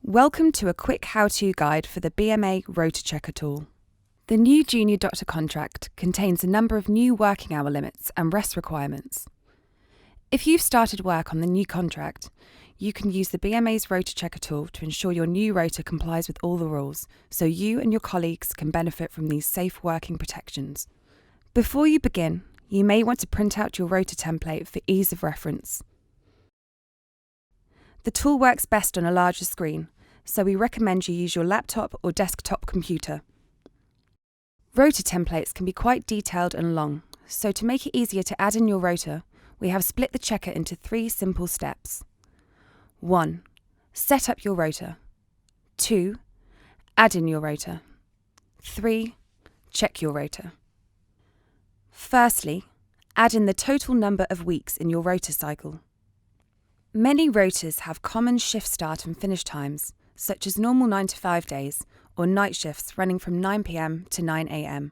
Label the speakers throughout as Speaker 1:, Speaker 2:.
Speaker 1: Welcome to a quick how-to guide for the BMA Rota Checker tool. The new junior doctor contract contains a number of new working hour limits and rest requirements. If you've started work on the new contract, you can use the BMA's Rota Checker tool to ensure your new rota complies with all the rules, so you and your colleagues can benefit from these safe working protections. Before you begin, you may want to print out your rota template for ease of reference. The tool works best on a larger screen, so we recommend you use your laptop or desktop computer. Rota templates can be quite detailed and long, so to make it easier to add in your rota, we have split the checker into 3 simple steps. 1. Set up your rota. 2. Add in your rota. 3. Check your rota. Firstly, add in the total number of weeks in your rota cycle. Many rotas have common shift start and finish times, such as normal 9 to 5 days or night shifts running from 9 p.m. to 9 a.m.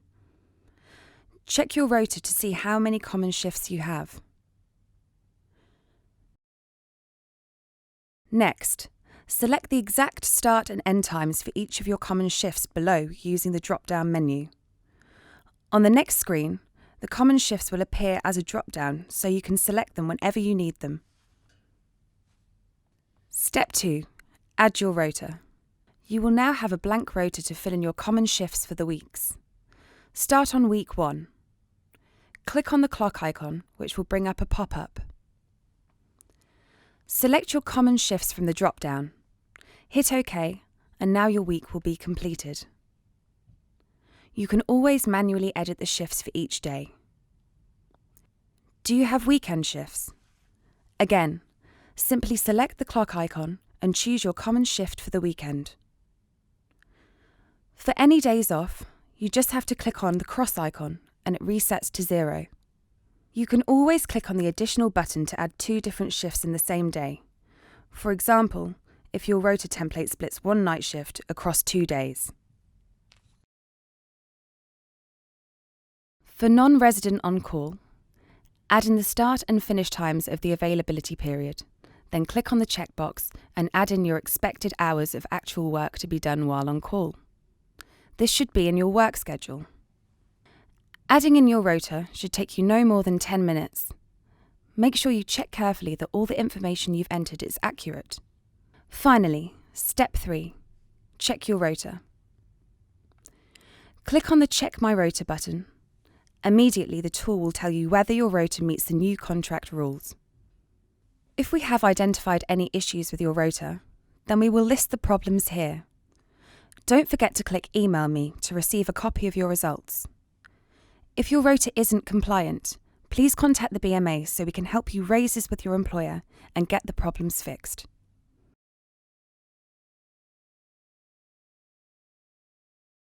Speaker 1: Check your rota to see how many common shifts you have. Next, select the exact start and end times for each of your common shifts below using the drop-down menu. On the next screen, the common shifts will appear as a drop-down so you can select them whenever you need them. Step 2. Add your rota. You will now have a blank rota to fill in your common shifts for the weeks. Start on week 1. Click on the clock icon, which will bring up a pop-up. Select your common shifts from the drop-down. Hit OK, and now your week will be completed. You can always manually edit the shifts for each day. Do you have weekend shifts? Again, simply select the clock icon and choose your common shift for the weekend. For any days off, you just have to click on the cross icon and it resets to 0. You can always click on the additional button to add 2 different shifts in the same day. For example, if your rota template splits one night shift across 2 days. For non-resident on-call, add in the start and finish times of the availability period. Then click on the checkbox and add in your expected hours of actual work to be done while on call. This should be in your work schedule. Adding in your rota should take you no more than 10 minutes. Make sure you check carefully that all the information you've entered is accurate. Finally, step 3. Check your rota. Click on the Check My Rota button. Immediately, the tool will tell you whether your rota meets the new contract rules. If we have identified any issues with your rota, then we will list the problems here. Don't forget to click Email Me to receive a copy of your results. If your rota isn't compliant, please contact the BMA so we can help you raise this with your employer and get the problems fixed.